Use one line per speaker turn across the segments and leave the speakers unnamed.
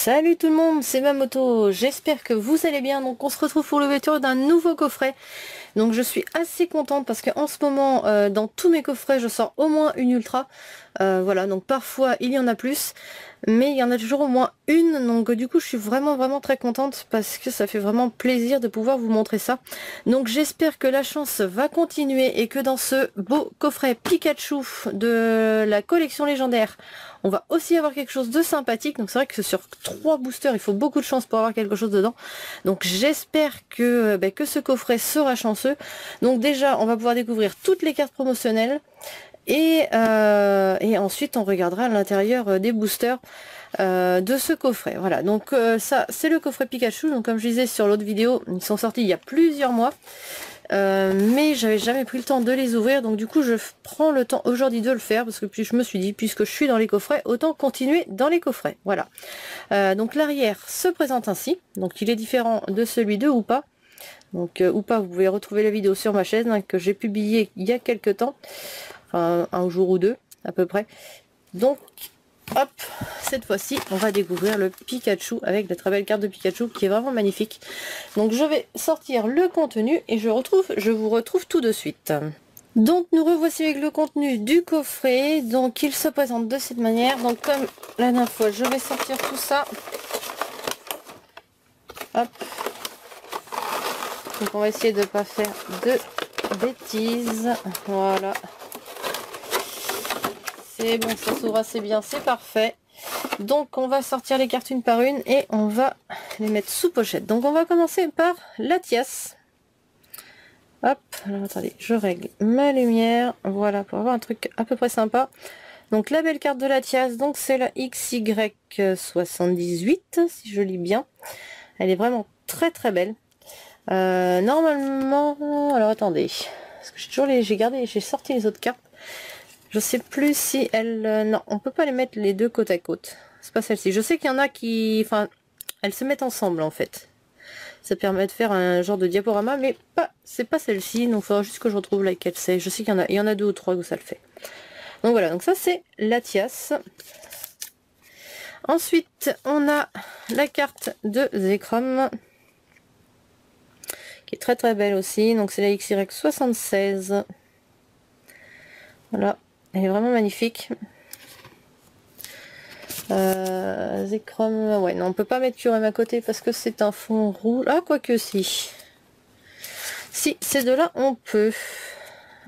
Salut tout le monde, c'est Mamoto, j'espère que vous allez bien. Donc on se retrouve pour l'ouverture d'un nouveau coffret. Donc je suis assez contente parce qu'en ce moment dans tous mes coffrets je sors au moins une ultra. Voilà, donc parfois il y en a plus, mais il y en a toujours au moins une. Donc du coup je suis vraiment très contente parce que ça fait vraiment plaisir de pouvoir vous montrer ça. Donc j'espère que la chance va continuer et que dans ce beau coffret Pikachu de la collection légendaire, on va aussi avoir quelque chose de sympathique. Donc c'est vrai que sur 3 boosters il faut beaucoup de chance pour avoir quelque chose dedans. Donc j'espère que ce coffret sera chanceux. Donc déjà on va pouvoir découvrir toutes les cartes promotionnelles. Et ensuite on regardera à l'intérieur des boosters de ce coffret. Voilà, donc ça c'est le coffret Pikachu. Donc comme je disais sur l'autre vidéo, ils sont sortis il y a plusieurs mois. Mais j'avais jamais pris le temps de les ouvrir, donc du coup je prends le temps aujourd'hui de le faire parce que puis je me suis dit, puisque je suis dans les coffrets, autant continuer dans les coffrets. Voilà, donc l'arrière se présente ainsi, donc il est différent de celui de Hoopa. Donc Hoopa, vous pouvez retrouver la vidéo sur ma chaîne que j'ai publiée il y a quelques temps, enfin un jour ou deux à peu près. Donc hop, cette fois-ci on va découvrir le Pikachu avec la très belle carte de Pikachu qui est vraiment magnifique. Donc je vais sortir le contenu et je vous retrouve tout de suite. Donc nous revoici avec le contenu du coffret. Donc il se présente de cette manière. Donc comme la dernière fois, je vais sortir tout ça. Hop. Donc on va essayer de ne pas faire de bêtises. Voilà. C'est bon, ça s'ouvre assez bien, c'est parfait. Donc on va sortir les cartes une par une et on va les mettre sous pochette. Donc on va commencer par Latias. Hop, alors attendez, je règle ma lumière. Voilà, pour avoir un truc à peu près sympa. Donc la belle carte de Latias, donc c'est la XY78, si je lis bien. Elle est vraiment très belle. Normalement, alors attendez, parce que j'ai sorti les autres cartes. Je sais plus si elle... non, on peut pas les mettre les deux côte à côte. C'est pas celle-ci. Je sais qu'il y en a qui... Enfin, elles se mettent ensemble en fait. Ça permet de faire un genre de diaporama, mais c'est pas celle-ci. Donc il faudra juste que je retrouve laquelle c'est. Je sais qu'il y en a deux ou trois où ça le fait. Donc voilà, donc ça c'est Latias. Ensuite, on a la carte de Zekrom, qui est très belle aussi. Donc c'est la XY76. Voilà. Elle est vraiment magnifique. Zekrom, ouais, non, on peut pas mettre Kyurem à côté parce que c'est un fond rouge. Ah, quoique si. Si, ces deux-là, on peut.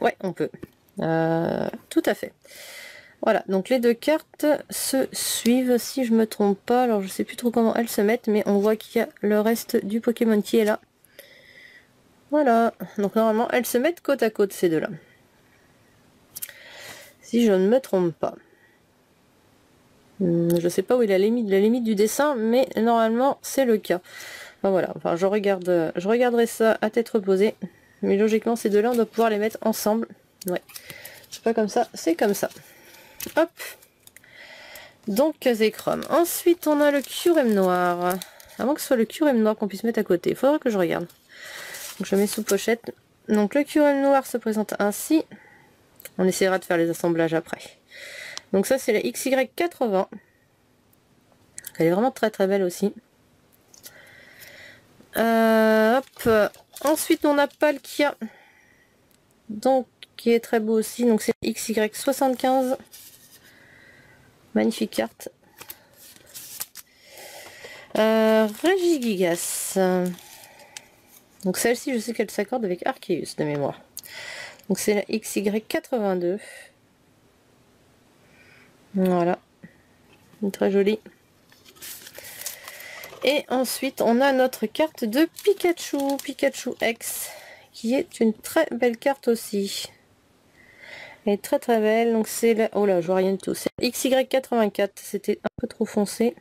Ouais, on peut. Tout à fait. Voilà, donc les deux cartes se suivent, si je me trompe pas. Alors, je sais plus trop comment elles se mettent, mais on voit qu'il y a le reste du Pokémon qui est là. Voilà, donc normalement, elles se mettent côte à côte, ces deux-là. Si je ne me trompe pas. Je sais pas où est la limite du dessin, mais normalement c'est le cas. Enfin, voilà, enfin je regarderai ça à tête reposée, mais logiquement ces deux-là on doit pouvoir les mettre ensemble. Ouais, c'est pas comme ça, c'est comme ça. Hop. Donc Zekrom. Ensuite on a le Kyurem noir. Avant que ce soit le Kyurem noir qu'on puisse mettre à côté, il faudra que je regarde. Donc je mets sous pochette. Donc le Kyurem noir se présente ainsi. On essaiera de faire les assemblages après. Donc ça c'est la XY80. Elle est vraiment très belle aussi. Hop. Ensuite on a Palkia. Donc qui est très beau aussi. Donc c'est XY75. Magnifique carte. Regigigas. Donc celle-ci je sais qu'elle s'accorde avec Arceus de mémoire. Donc c'est la XY82. Voilà, très jolie. Et ensuite on a notre carte de Pikachu, Pikachu X, qui est une très belle carte aussi. Elle est très belle. Donc c'est la... oh là, je vois rien du tout. C'est XY84, c'était un peu trop foncé.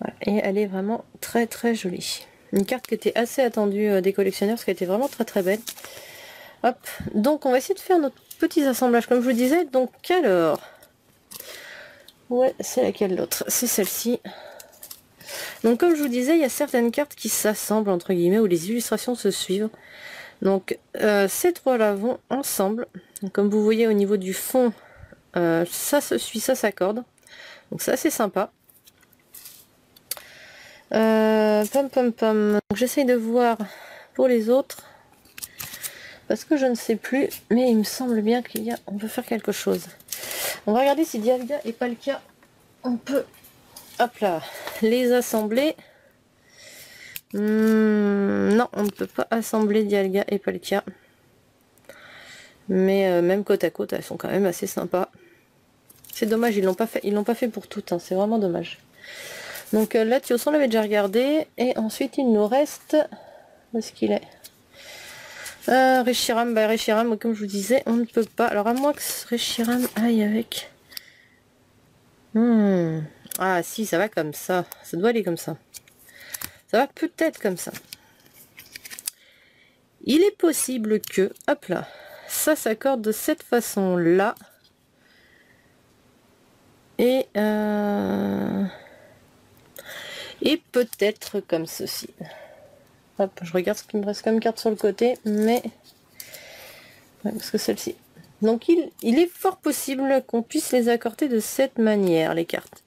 Voilà. Et elle est vraiment très jolie. Une carte qui était assez attendue des collectionneurs parce qu'elle était vraiment très belle. Hop, donc on va essayer de faire notre petits assemblages comme je vous disais. Donc alors, ouais, c'est laquelle l'autre? C'est celle-ci. Donc comme je vous disais, il y a certaines cartes qui s'assemblent entre guillemets, où les illustrations se suivent. Donc ces trois-là vont ensemble. Donc, comme vous voyez au niveau du fond, ça se suit, ça s'accorde. Donc ça c'est sympa. Pom pom pom. J'essaye de voir pour les autres. Parce que je ne sais plus. Mais il me semble bien qu'il y a... On peut faire quelque chose. On va regarder si Dialga et Palkia, on peut... Hop là. Les assembler. Non, on ne peut pas assembler Dialga et Palkia. Mais même côte à côte, elles sont quand même assez sympas. C'est dommage, ils l'ont pas fait pour toutes, hein, c'est vraiment dommage. Donc là, Tioson, on l'avait déjà regardé. Et ensuite, il nous reste... Où est-ce qu'il est, Reshiram, bah Reshiram, comme je vous disais, on ne peut pas. Alors à moins que Reshiram aille avec... Ah si, ça va comme ça. Ça doit aller comme ça. Ça va peut-être comme ça. Il est possible que... Hop là. Ça s'accorde de cette façon-là. Et peut-être comme ceci. Hop, je regarde ce qui me reste comme carte sur le côté, mais... Ouais, parce que celle-ci... Donc il est fort possible qu'on puisse les accorder de cette manière, les cartes.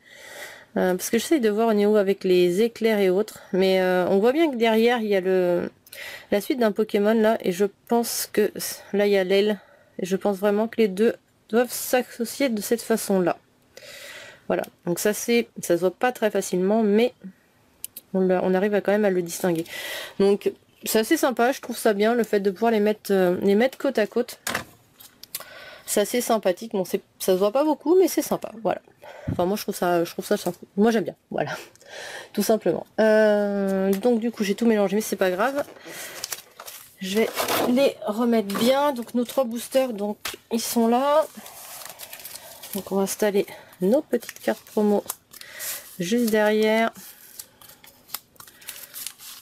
Parce que j'essaye de voir au niveau avec les éclairs et autres. Mais on voit bien que derrière, il y a la suite d'un Pokémon là. Et je pense que... Là, il y a l'aile. Et je pense vraiment que les deux doivent s'associer de cette façon-là. Voilà. Donc ça se voit pas très facilement, mais on arrive quand même à le distinguer. Donc c'est assez sympa, je trouve ça bien, le fait de pouvoir les mettre côte à côte. C'est assez sympathique. Bon, ça se voit pas beaucoup, mais c'est sympa. Voilà. Enfin, moi, je trouve ça sympa. Moi, j'aime bien. Voilà. Tout simplement. Donc, du coup, j'ai tout mélangé, mais c'est pas grave. Je vais les remettre bien. Donc, nos 3 boosters, donc, ils sont là. Donc, on va installer nos petites cartes promo juste derrière.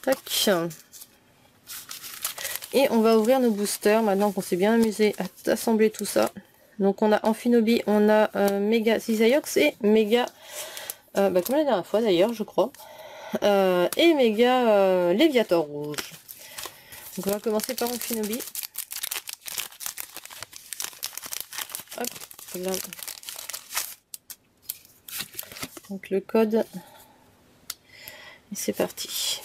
Tac. Et on va ouvrir nos boosters maintenant qu'on s'est bien amusé à assembler tout ça. Donc on a Amphinobi, on a Mega Cisaiox et Mega, comme la dernière fois d'ailleurs je crois, et Mega Léviator rouge. Donc on va commencer par Amphinobi. Hop, là. Donc le code, et c'est parti.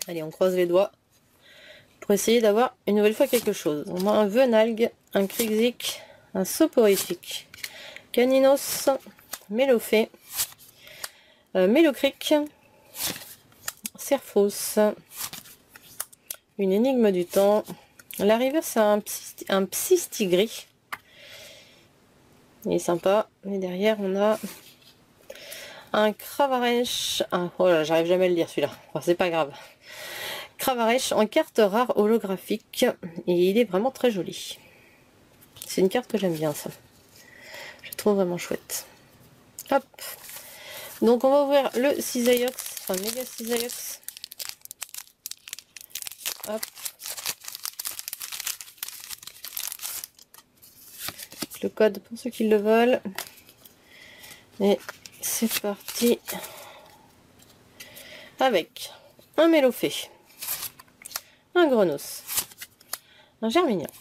Allez, on croise les doigts pour essayer d'avoir une nouvelle fois quelque chose. On a un Venalg, un Krixik, un Soporifique, Caninos, Mélofée, Mélocric, Serfos, une énigme du temps. La rivière, c'est un Psystigris. Il est sympa. Et derrière, on a un Cravarèche. Oh là, j'arrive jamais à le lire celui-là. Enfin, c'est pas grave. Cravarèche en carte rare holographique. Et il est vraiment très joli. C'est une carte que j'aime bien, ça. Je trouve vraiment chouette. Hop. Donc, on va ouvrir le Cisaiox. Enfin, Mega Cisaiox. Hop. Le code pour ceux qui le veulent. Et c'est parti. Avec un Mélofée, un Grenos, un Germignon,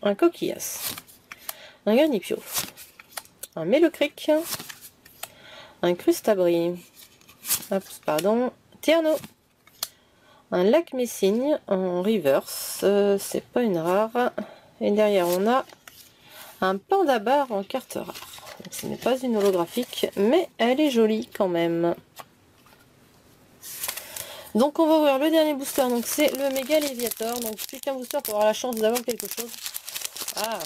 un Coquillas, un Garnipio, un Mélocric, un Crustabri, pardon, Tierno, un Lac Messigne en reverse, c'est pas une rare, et derrière on a un Pandabar en carte rare. Donc, ce n'est pas une holographique, mais elle est jolie quand même. Donc on va ouvrir le dernier booster, donc c'est le Méga Léviator. Donc plus qu'un booster pour avoir la chance d'avoir quelque chose. Ah,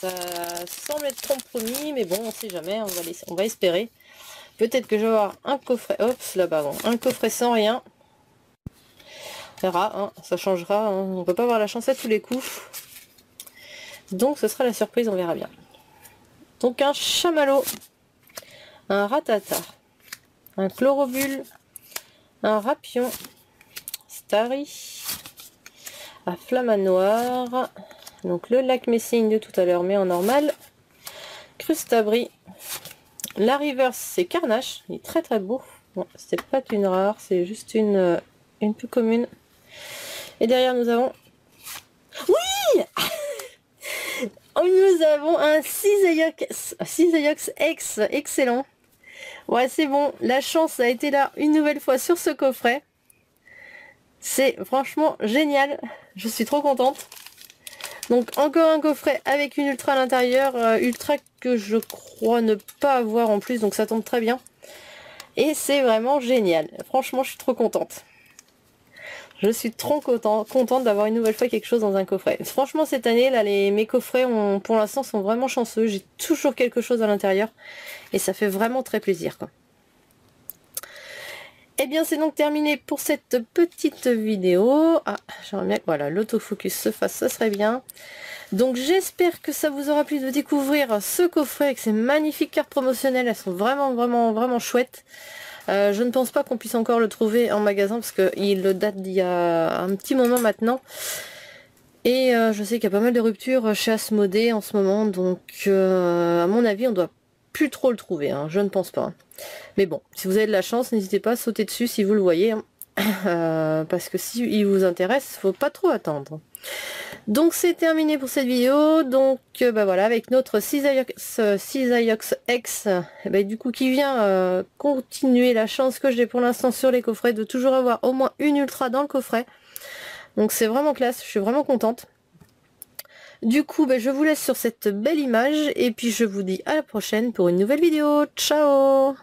ça semble être compromis, mais bon, on sait jamais, on va espérer. Peut-être que je vais avoir un coffret, hop, là-bas, bon, un coffret sans rien. On verra, hein, ça changera, hein, on peut pas avoir la chance à tous les coups. Donc ce sera la surprise, on verra bien. Donc un Chamallow, un Ratata, un Chlorovule, un Rapion, Starry, un Flamanoir, donc le Lac Messigne de tout à l'heure mais en normal, Crustabri, la reverse c'est Carnache, il est très très beau, bon, c'est pas une rare, c'est juste une peu commune, et derrière nous avons, oui nous avons un Cisaiox X, excellent. Ouais, c'est bon, la chance a été là une nouvelle fois sur ce coffret. C'est franchement génial, je suis trop contente. Donc encore un coffret avec une ultra à l'intérieur, ultra que je crois ne pas avoir en plus, donc ça tombe très bien. Et c'est vraiment génial, franchement je suis trop contente. Je suis trop contente d'avoir une nouvelle fois quelque chose dans un coffret. Franchement cette année, là, mes coffrets pour l'instant sont vraiment chanceux. J'ai toujours quelque chose à l'intérieur et ça fait vraiment très plaisir, quoi. Et bien c'est donc terminé pour cette petite vidéo. Ah, j'aimerais bien que voilà, l'autofocus se fasse, ça serait bien. Donc j'espère que ça vous aura plu de découvrir ce coffret avec ces magnifiques cartes promotionnelles. Elles sont vraiment chouettes. Je ne pense pas qu'on puisse encore le trouver en magasin parce qu'il date d'il y a un petit moment maintenant. Et je sais qu'il y a pas mal de ruptures chez Asmodée en ce moment. Donc à mon avis on doit plus trop le trouver, hein, je ne pense pas. Mais bon, si vous avez de la chance, n'hésitez pas à sauter dessus si vous le voyez. Hein. Parce que si il vous intéresse, faut pas trop attendre. Donc c'est terminé pour cette vidéo. Donc bah voilà, avec notre Cisaiox X, du coup qui vient continuer la chance que j'ai pour l'instant sur les coffrets de toujours avoir au moins une ultra dans le coffret. Donc c'est vraiment classe, je suis vraiment contente. Du coup je vous laisse sur cette belle image et puis je vous dis à la prochaine pour une nouvelle vidéo. Ciao!